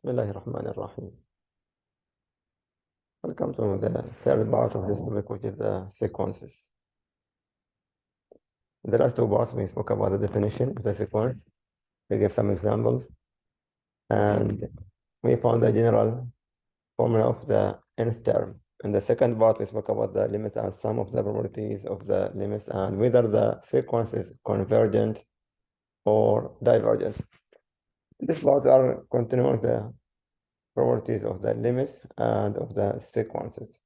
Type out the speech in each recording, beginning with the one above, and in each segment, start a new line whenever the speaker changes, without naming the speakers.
بسم الله الرحمن الرحيم. Welcome to the third part of this topic, which is the sequences. In the last two parts, we spoke about the definition of the sequence. We gave some examples, and we found the general formula of the nth term. In the second part, we spoke about the limits and some of the properties of the limits and whether the sequence is convergent or divergent. In this part, we are continuing the properties of the limits and of the sequences.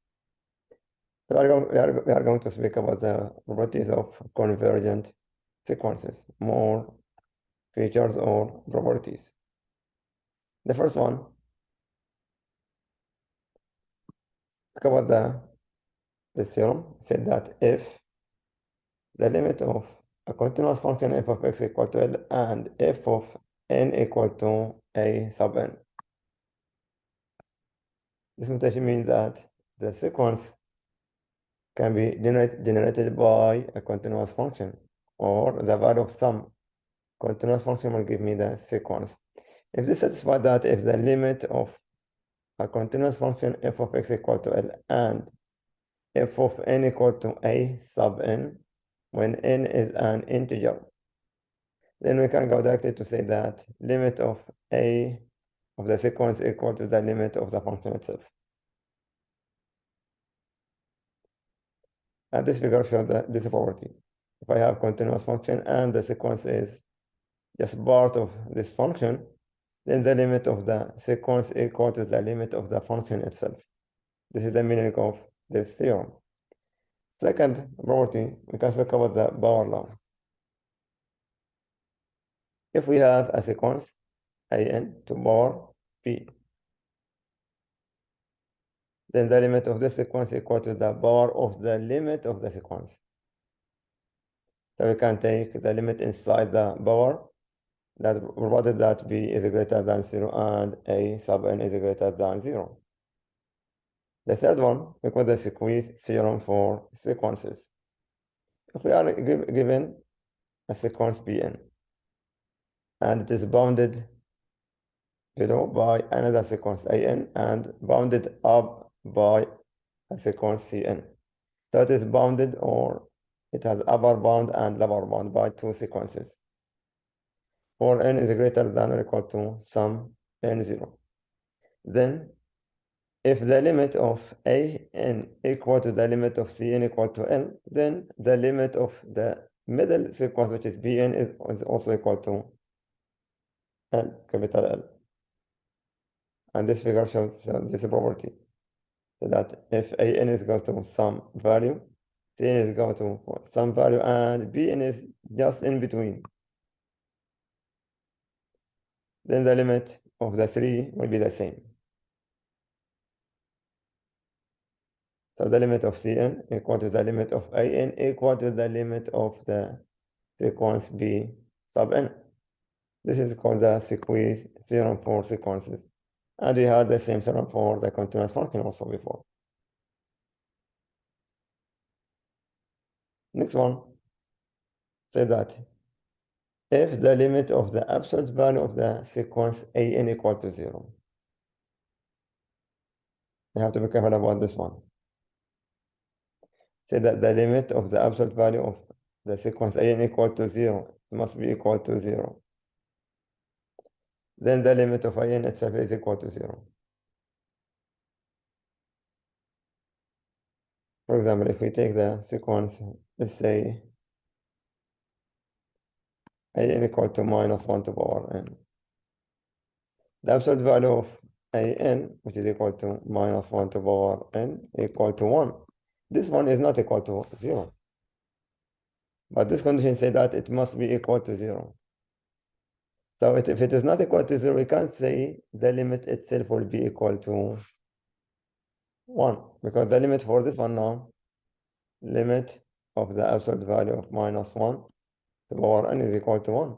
We are going to speak about the properties of convergent sequences, more features or properties. The first one, talk about the theorem, said that if the limit of a continuous function f of x equal to L and f of n equal to a sub n. This notation means that the sequence can be generated by a continuous function, or the value of some continuous function will give me the sequence. If this satisfies that if the limit of a continuous function f of x equal to L and f of n equal to a sub n, when n is an integer, then we can go directly to say that limit of a of the sequence equal to the limit of the function itself. And this figure shows this property. If I have continuous function and the sequence is just part of this function, then the limit of the sequence equal to the limit of the function itself. This is the meaning of this theorem. Second property, we can speak about the power law. If we have a sequence an to power p, then the limit of this sequence equal to the power of the limit of the sequence. So we can take the limit inside the power, that provided that b is greater than 0 and a sub n is greater than 0. The third one, we call the squeeze theorem for sequences. If we are given a sequence Pn, and it is bounded below by another sequence an and bounded up by a sequence Cn. So it is bounded, or it has upper bound and lower bound by two sequences. For n is greater than or equal to some n0. Then if the limit of an equal to the limit of Cn equal to L, then the limit of the middle sequence, which is Bn, is also equal to L, capital L. And this figure shows this property, so that if an is equal to some value, Cn is equal to some value, and Bn is just in between, then the limit of the three will be the same. So the limit of Cn equal to the limit of an equal to the limit of the sequence B sub n. This is called the squeeze theorem for sequences. And we had the same theorem for the continuous function also before. Next one, say that if the limit of the absolute value of the sequence an equal to 0, you have to be careful about this one. Say that the limit of the absolute value of the sequence an equal to 0 must be equal to 0. Then the limit of an itself is equal to 0. For example, if we take the sequence, let's say an equal to minus 1 to power n. The absolute value of an, which is equal to minus 1 to power n, equal to 1. This one is not equal to 0. But this condition says that it must be equal to 0. So if it is not equal to 0, we can't say the limit itself will be equal to 1. Because the limit for this one now, limit of the absolute value of minus 1 to power n is equal to 1.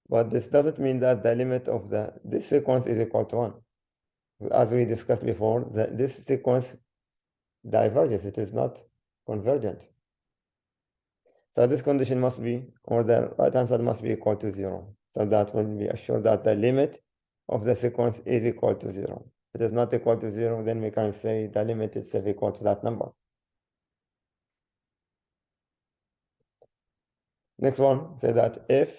But this doesn't mean that the limit of this sequence is equal to 1. As we discussed before, this sequence diverges. It is not convergent. So this condition must be, or the right-hand side must be equal to 0. So that will be assured that the limit of the sequence is equal to 0. If it is not equal to 0, then we can say the limit is equal to that number. Next one, say that if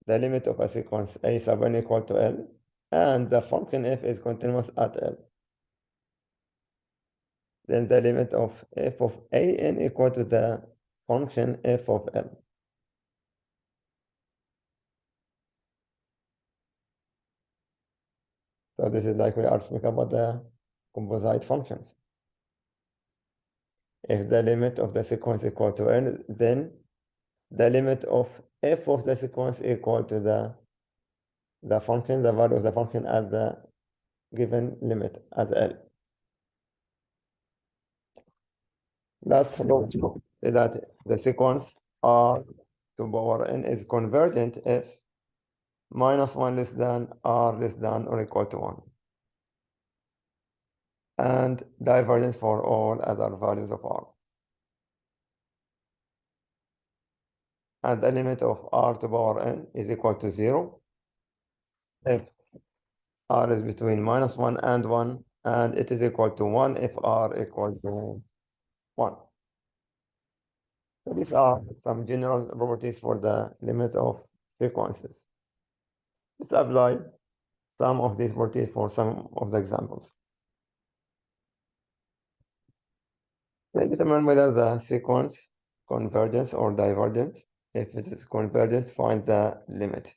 the limit of a sequence a sub n equal to L and the function f is continuous at L, then the limit of f of a n equal to the function f of L. So this is like we are speaking about the composite functions. If the limit of the sequence equal to n, then the limit of f of the sequence equal to the function, the value of the function at the given limit as L. Last one is that the sequence R to power n is convergent if minus 1 less than R less than or equal to 1. And divergent for all other values of R. And the limit of R to power n is equal to 0 if R is between minus 1 and 1, and it is equal to 1 if R equal to 1. So these are some general properties for the limit of sequences. Let's apply some of these properties for some of the examples. Let's determine whether the sequence convergence or divergence. If it is convergence, find the limit.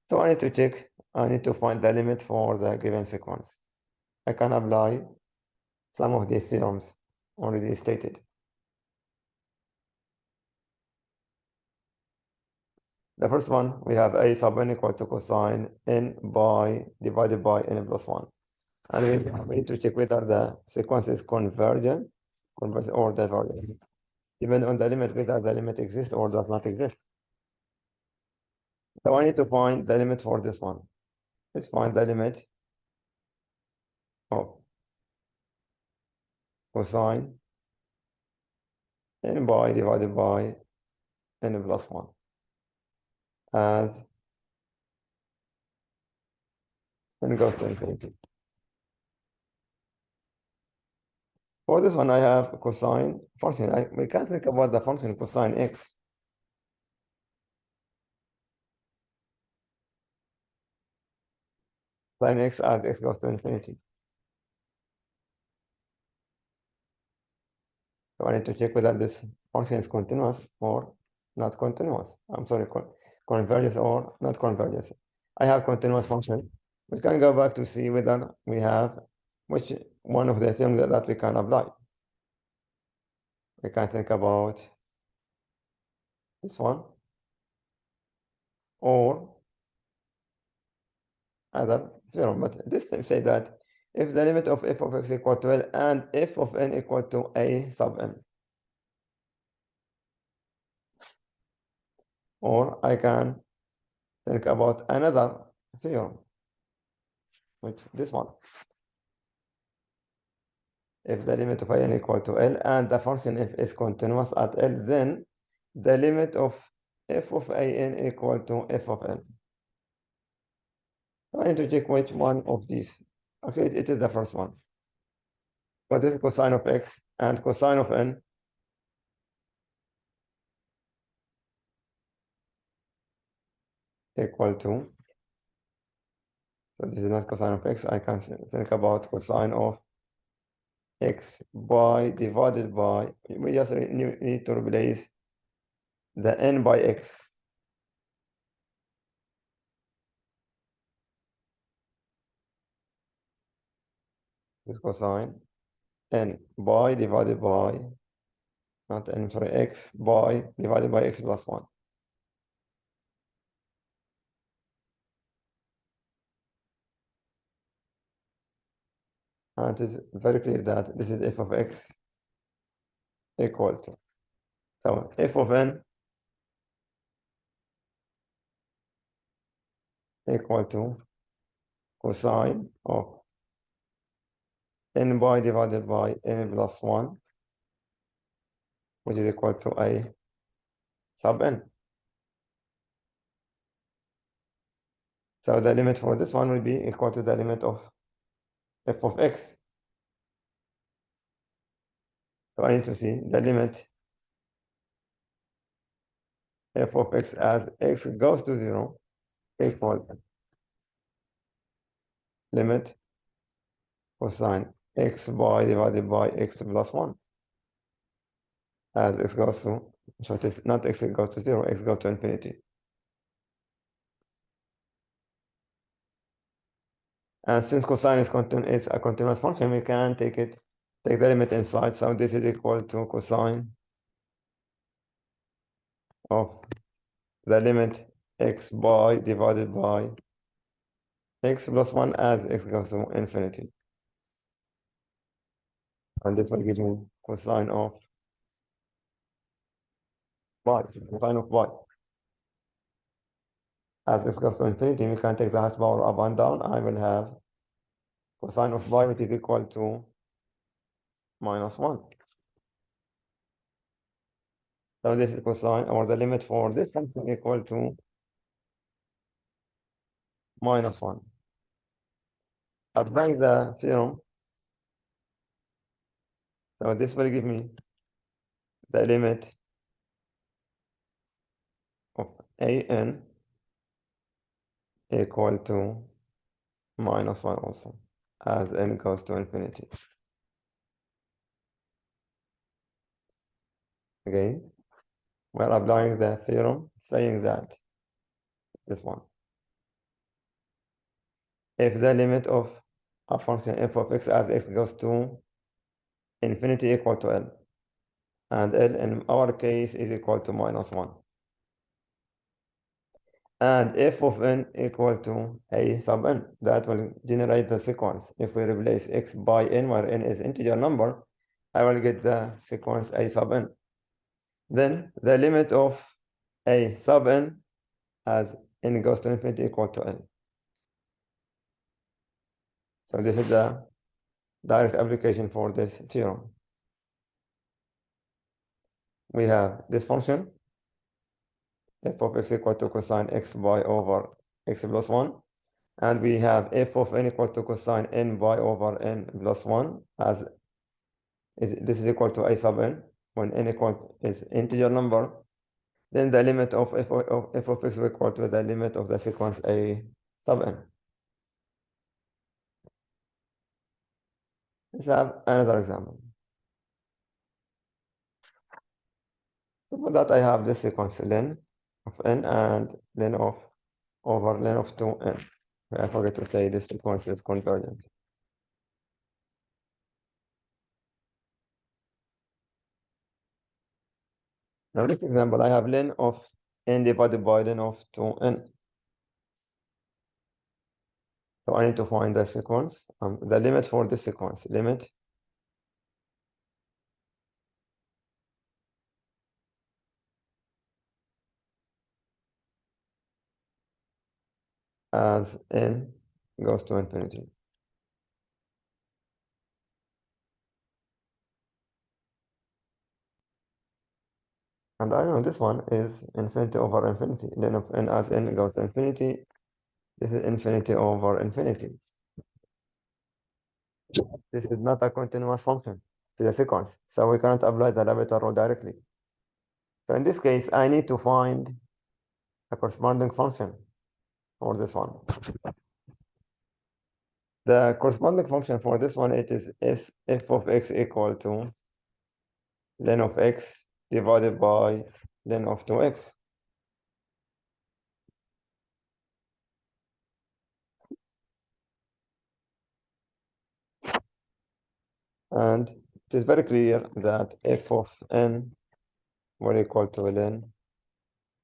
So I need to check, I need to find the limit for the given sequence. I can apply some of these theorems already stated. The first one, we have a sub n equal to cosine n by divided by n plus 1. And we need to check whether the sequence is convergent or divergent, depending on the limit, whether the limit exists or does not exist. So I need to find the limit for this one. Let's find the limit of cosine n by divided by n plus 1 as n goes to infinity. For this one, I have cosine function. We can think about the function cosine x. Sin x as x goes to infinity. So I need to check whether this function is continuous or not continuous. I'm sorry, converges or not converges. I have continuous function. We can go back to see whether we have which one of the things that we can apply. We can think about this one or other zero. But this time say that if the limit of f of x equal to L and f of n equal to a sub n. Or I can think about another theorem, which this one. If the limit of n equal to L and the function f is continuous at L, then the limit of f of n equal to f of n. I need to check which one of these. Okay, it is the first one. What is cosine of x and cosine of n? Equal to, so this is not cosine of x, I can think about cosine of x by divided by, we just need to replace the n by x. This cosine n by divided by, not n, sorry, x by divided by x plus 1. And it is very clear that this is f of x equal to. So f of n equal to cosine of n by divided by n plus 1, which is equal to a sub n. So the limit for this one will be equal to the limit of f of x. So I need to see the limit f of x as x goes to 0 equal limit cosine x bar divided by x plus 1 as x goes to, so it is not x goes to 0, x goes to infinity. And since cosine is a continuous function, we can take the limit inside. So this is equal to cosine of the limit x bar divided by x plus 1 as x goes to infinity. And this will give me cosine of y, cosine of y. As x goes to infinity, we can take the highest power up and down. I will have cosine of y, which is equal to -1. So this is cosine, or the limit for this function equal to -1. Applying the theorem, so this will give me the limit of an equal to -1 also, as n goes to infinity. Again, we're applying the theorem, saying that this one. If the limit of a function f of x as x goes to infinity equal to L, and L in our case is equal to -1. And f of n equal to a sub n, that will generate the sequence. If we replace x by n, where n is integer number, I will get the sequence a sub n. Then the limit of a sub n as n goes to infinity equal to n. So this is the direct application for this theorem. We have this function, f of x equal to cosine x by over x plus 1. And we have f of n equal to cosine n by over n plus 1, as this is equal to a sub n, when n is integer number. Then the limit of f of x is equal to the limit of the sequence a sub n. Let's have another example. So for that, I have this sequence len of n and len of over len of 2n. I forget to say this sequence is convergent. Now, this example, I have len of n divided by len of 2n. So I need to find the sequence, the limit for this sequence, limit as n goes to infinity. And I know this one is infinity over infinity. Len of n as n goes to infinity. This is infinity over infinity. This is not a continuous function. It's a sequence. So we cannot apply the L'Hopital rule directly. So in this case, I need to find a corresponding function for this one. The corresponding function for this one, it is f of x equal to len of x divided by len of 2x. And it is very clear that f of n will equal to len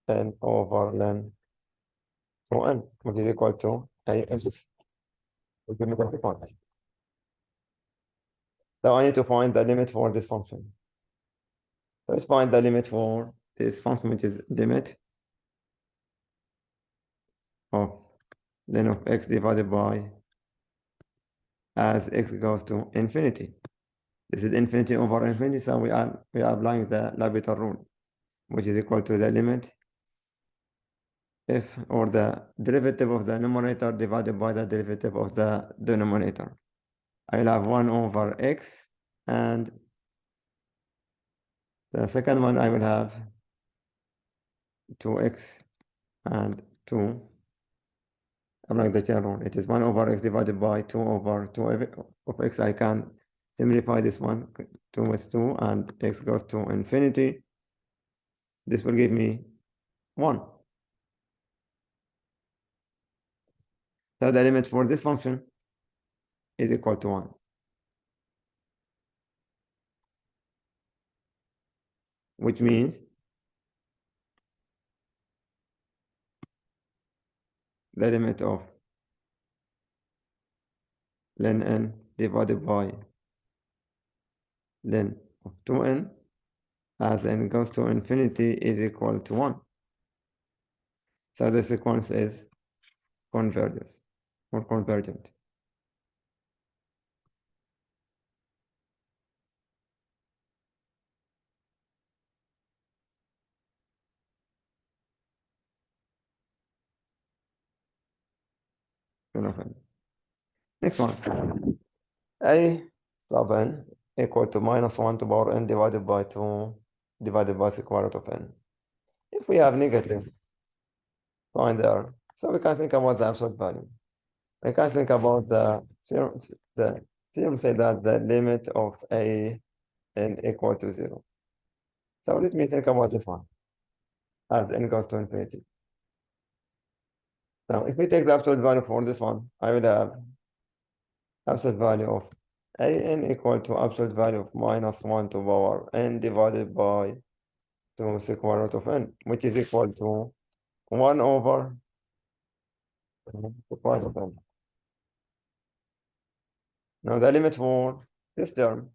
n over len 2n, which is equal to a n. So I need to find the limit for this function. Let's find the limit for this function, which is limit of len of x divided by as x goes to infinity. This is infinity over infinity, so we are applying the L'Hopital rule, which is equal to the limit if, or the derivative of the numerator divided by the derivative of the denominator. I will have 1 over x, and the second one I will have 2x and 2. I'm like the chain rule. It is 1 over x divided by 2 over 2 of x. I can simplify this one, 2 with 2, and x goes to infinity. This will give me 1. So the limit for this function is equal to 1. Which means the limit of ln n divided by ln of 2n as n goes to infinity is equal to 1. So the sequence is converges or convergent. Next one. A sub n equal to minus 1 to power n divided by 2 divided by square root of n. If we have negative, find the error. So we can think about the absolute value. We can think about the theorem say that the limit of a n equal to 0. So let me think about this one as n goes to infinity. Now, if we take the absolute value for this one, I will have absolute value of a n equal to absolute value of minus 1 to power n divided by 2 square root of n, which is equal to 1 over square root of n. Now, the limit for this term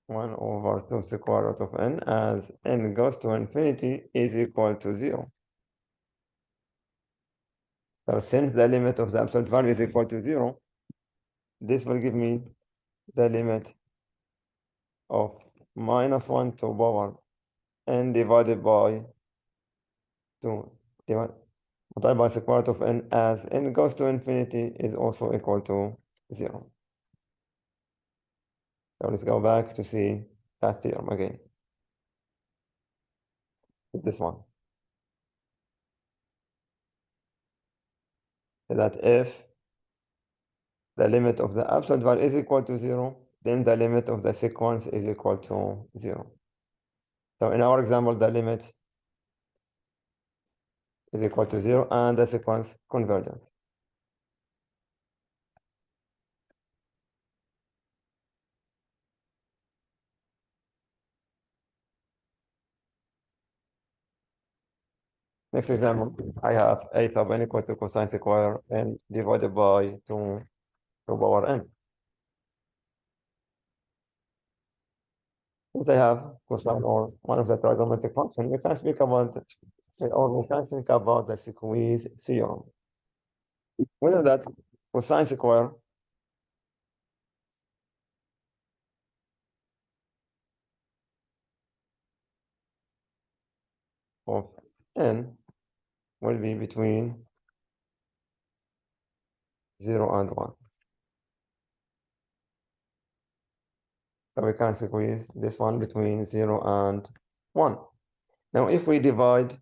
one over 2 square root of n as n goes to infinity is equal to 0. So since the limit of the absolute value is equal to 0, this will give me the limit of minus 1 to power n divided by 2 multiplied by square root of n as n goes to infinity is also equal to 0. So let's go back to see that theorem again. This one. So that if the limit of the absolute value is equal to 0, then the limit of the sequence is equal to 0. So in our example, the limit is equal to 0 and the sequence convergent. Next example, I have a sub n equal to cosine square n divided by 2 to power n. Since I have cosine or one of the trigonometric function, we can speak about or we can think about the squeeze theorem. We know that cosine square of n will be between 0 and 1. So we can squeeze this one between 0 and 1. Now, if we divide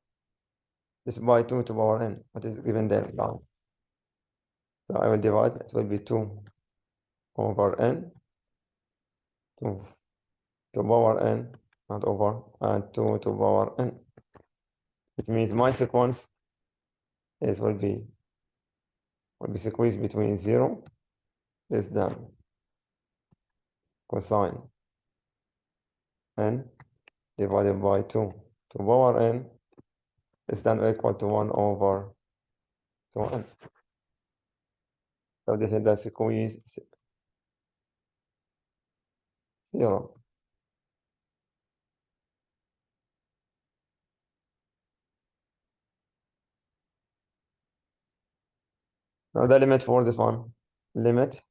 this by 2 to power n, what is given there now? So I will divide, it will be 2 over n, 2 to power n, not over, and 2 to power n. Which means my sequence is will be squeezed between 0 less than cosine n divided by 2 to power n less than or equal to 1 over 2n. So this is the squeeze theorem. Now the limit for this one, limit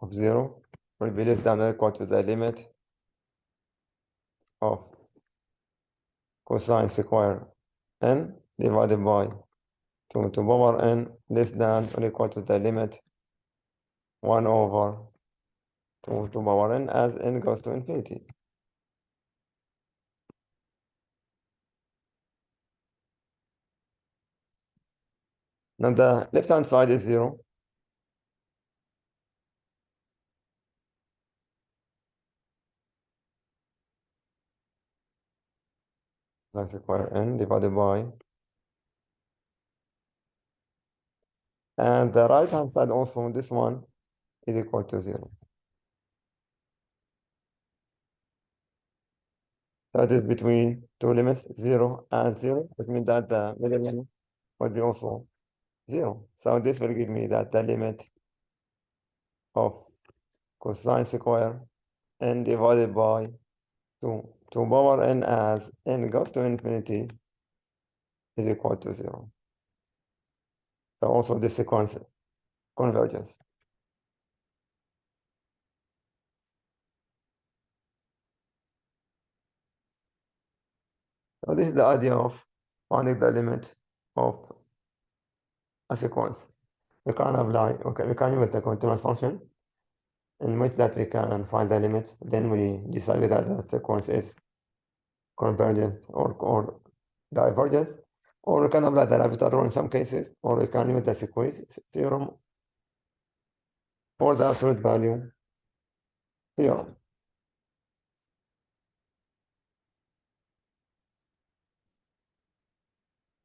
of 0 will be less than or equal to the limit of cosine square n divided by 2 to power n less than or equal to the limit 1 over 2 to power n as n goes to infinity. Now the left-hand side is 0. Cosine square n divided by, and the right-hand side also, this one is equal to 0. So it is between two limits, 0 and 0, which means that the middle limit will be also 0. So this will give me that the limit of cosine square n divided by 2 to power n as n goes to infinity is equal to 0. So also this sequence converges. So this is the idea of finding the limit of a sequence. We can apply, okay, we can use the continuous function in which that we can find the limit. Then we decide whether the sequence is convergent or divergent, or we can apply the L'Hopital rule in some cases, or we can use the sequence theorem or the absolute value theorem.